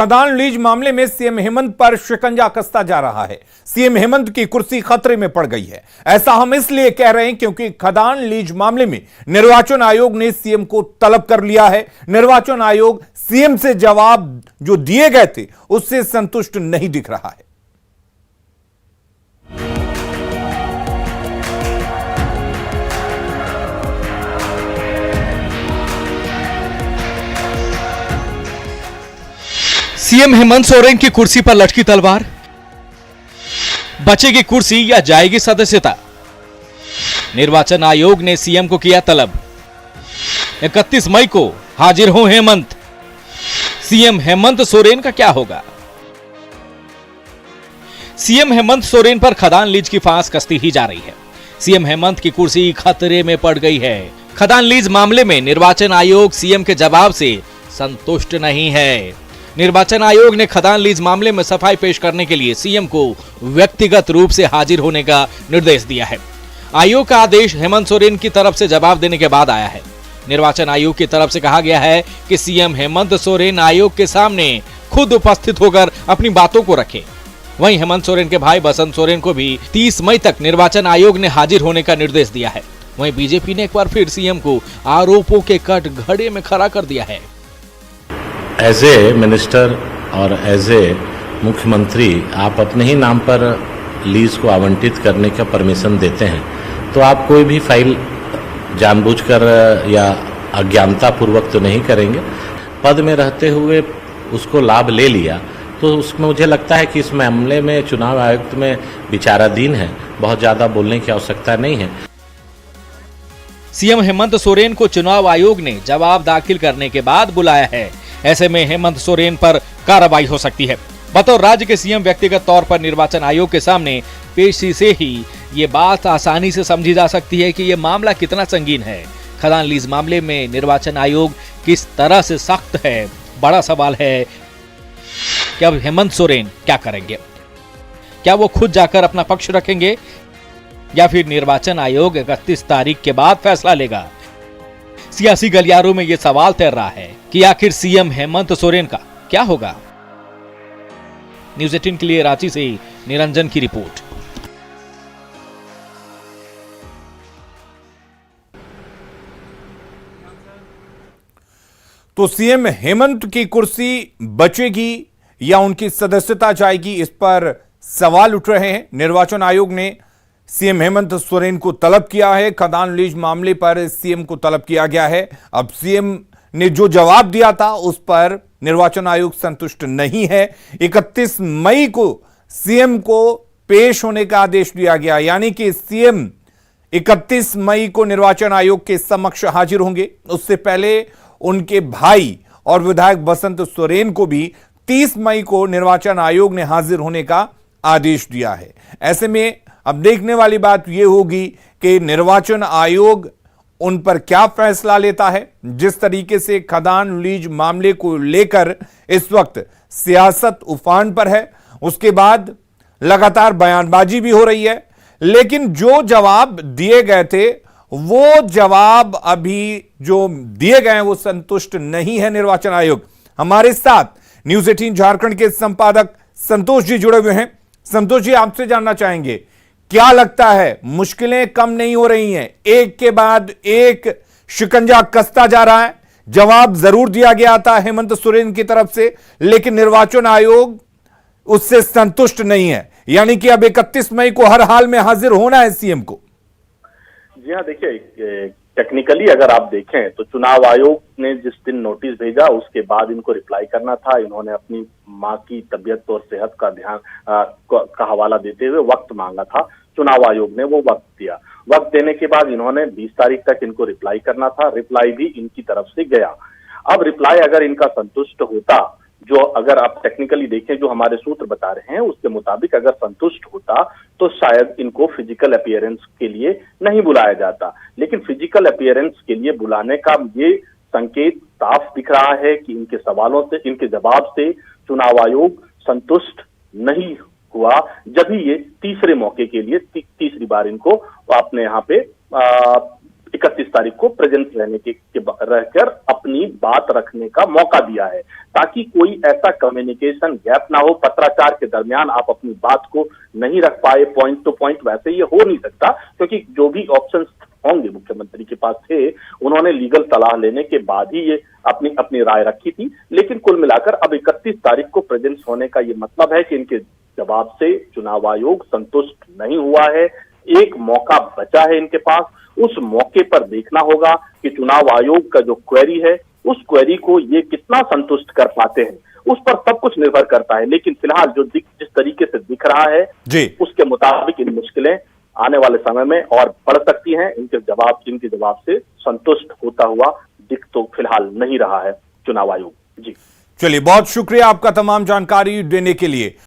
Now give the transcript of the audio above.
खदान लीज मामले में सीएम हेमंत पर शिकंजा कसता जा रहा है। सीएम हेमंत की कुर्सी खतरे में पड़ गई है। ऐसा हम इसलिए कह रहे हैं क्योंकि खदान लीज मामले में निर्वाचन आयोग ने सीएम को तलब कर लिया है। निर्वाचन आयोग सीएम से जवाब जो दिए गए थे उससे संतुष्ट नहीं दिख रहा है। सीएम हेमंत सोरेन की कुर्सी पर लटकी तलवार, बचेगी कुर्सी या जाएगी सदस्यता। निर्वाचन आयोग ने सीएम को किया तलब। 31 मई को हाजिर हो हेमंत। सीएम हेमंत सोरेन का क्या होगा? सीएम हेमंत सोरेन पर खदान लीज की फांस कसती ही जा रही है। सीएम हेमंत की कुर्सी खतरे में पड़ गई है। खदान लीज मामले में निर्वाचन आयोग सीएम के जवाब से संतुष्ट नहीं है। निर्वाचन आयोग ने खदान लीज मामले में सफाई पेश करने के लिए सीएम को व्यक्तिगत रूप से हाजिर होने का निर्देश दिया है। आयोग का आदेश हेमंत सोरेन की तरफ से जवाब देने के बाद आया है। निर्वाचन आयोग की तरफ से कहा गया है कि सीएम हेमंत सोरेन आयोग के सामने खुद उपस्थित होकर अपनी बातों को रखें। वहीं हेमंत सोरेन के भाई बसंत सोरेन को भी 30 मई तक निर्वाचन आयोग ने हाजिर होने का निर्देश दिया है। वहीं बीजेपी ने एक बार फिर सीएम को आरोपों के कटघरे में खड़ा कर दिया है। एज ए मिनिस्टर और एज ए मुख्यमंत्री आप अपने ही नाम पर लीज को आवंटित करने का परमिशन देते हैं, तो आप कोई भी फाइल जानबूझकर या अज्ञानता पूर्वक तो नहीं करेंगे। पद में रहते हुए उसको लाभ ले लिया तो उसमें मुझे लगता है कि इस मामले में चुनाव आयुक्त में विचाराधीन है, बहुत ज़्यादा बोलने की आवश्यकता नहीं है। सीएम हेमंत सोरेन को चुनाव आयोग ने जवाब दाखिल करने के बाद बुलाया है। ऐसे में हेमंत सोरेन पर कार्रवाई हो सकती है। बतौर राज्य के सीएम व्यक्तिगत तौर पर निर्वाचन आयोग के सामने पेशी से ही ये बात आसानी से समझी जा सकती है कि ये मामला कितना संगीन है। खदान लीज मामले में निर्वाचन आयोग किस तरह से सख्त है, बड़ा सवाल है कि अब हेमंत सोरेन क्या करेंगे। क्या वो खुद जाकर अपना पक्ष रखेंगे या फिर निर्वाचन आयोग 31 तारीख के बाद फैसला लेगा? सियासी गलियारों में यह सवाल तैर रहा है कि आखिर सीएम हेमंत सोरेन का क्या होगा। न्यूज़ 18 के लिए रांची से निरंजन की रिपोर्ट। तो सीएम हेमंत की कुर्सी बचेगी या उनकी सदस्यता जाएगी, इस पर सवाल उठ रहे हैं। निर्वाचन आयोग ने सीएम हेमंत सोरेन को तलब किया है। खदान लीज मामले पर सीएम को तलब किया गया है। अब सीएम ने जो जवाब दिया था उस पर निर्वाचन आयोग संतुष्ट नहीं है। 31 मई को सीएम को पेश होने का आदेश दिया गया, यानी कि सीएम 31 मई को निर्वाचन आयोग के समक्ष हाजिर होंगे। उससे पहले उनके भाई और विधायक बसंत सोरेन को भी 30 मई को निर्वाचन आयोग ने हाजिर होने का आदेश दिया है। ऐसे में अब देखने वाली बात यह होगी कि निर्वाचन आयोग उन पर क्या फैसला लेता है। जिस तरीके से खदान लीज मामले को लेकर इस वक्त सियासत उफान पर है, उसके बाद लगातार बयानबाजी भी हो रही है, लेकिन जो जवाब दिए गए थे वो जवाब अभी जो दिए गए हैं वो संतुष्ट नहीं है निर्वाचन आयोग। हमारे साथ न्यूज़ 18 झारखंड के संपादक संतोष जी जुड़े हुए हैं। संतोष जी, आपसे जानना चाहेंगे, क्या लगता है मुश्किलें कम नहीं हो रही हैं? एक के बाद एक शिकंजा कसता जा रहा है। जवाब जरूर दिया गया था हेमंत सोरेन की तरफ से, लेकिन निर्वाचन आयोग उससे संतुष्ट नहीं है, यानी कि अब 31 मई को हर हाल में हाजिर होना है सीएम को। जी हाँ, देखिए टेक्निकली अगर आप देखें तो चुनाव आयोग ने जिस दिन नोटिस भेजा उसके बाद इनको रिप्लाई करना था। इन्होंने अपनी मां की तबीयत और सेहत का ध्यान का हवाला देते हुए वक्त मांगा था। चुनाव आयोग ने वो वक्त दिया। वक्त देने के बाद इन्होंने 20 तारीख तक इनको रिप्लाई करना था। रिप्लाई भी इनकी तरफ से गया। अब रिप्लाई अगर इनका संतुष्ट होता, जो अगर आप टेक्निकली देखें जो हमारे सूत्र बता रहे हैं उसके मुताबिक अगर संतुष्ट होता तो शायद इनको फिजिकल अपीयरेंस के लिए नहीं बुलाया जाता। लेकिन फिजिकल अपीयरेंस के लिए बुलाने का ये संकेत साफ दिख रहा है कि इनके सवालों से, इनके जवाब से चुनाव आयोग संतुष्ट नहीं हुआ, जब ही ये तीसरे मौके के लिए तीसरी बार इनको अपने यहाँ पे 31 तारीख को प्रेजेंट रहने रहकर अपनी बात रखने का मौका दिया है, ताकि कोई ऐसा कम्युनिकेशन गैप ना हो। पत्राचार के दरमियान आप अपनी बात को नहीं रख पाए पॉइंट टू पॉइंट, वैसे ये हो नहीं सकता, क्योंकि जो भी ऑप्शंस होंगे मुख्यमंत्री के पास थे, उन्होंने लीगल सलाह लेने के बाद ही ये अपनी अपनी राय रखी थी। लेकिन कुल मिलाकर अब 31 तारीख को प्रेजेंस होने का ये मतलब है कि इनके जवाब से चुनाव आयोग संतुष्ट नहीं हुआ है। एक मौका बचा है इनके पास, उस मौके पर देखना होगा कि चुनाव आयोग का जो क्वेरी है, उस क्वेरी को ये कितना संतुष्ट कर पाते हैं, उस पर सब कुछ निर्भर करता है। लेकिन फिलहाल जो जिस तरीके से दिख रहा है जी, उसके मुताबिक इन मुश्किलें आने वाले समय में और बढ़ सकती हैं। इनके जवाब से संतुष्ट होता हुआ दिख तो फिलहाल नहीं रहा है चुनाव आयोग। जी चलिए, बहुत शुक्रिया आपका तमाम जानकारी देने के लिए।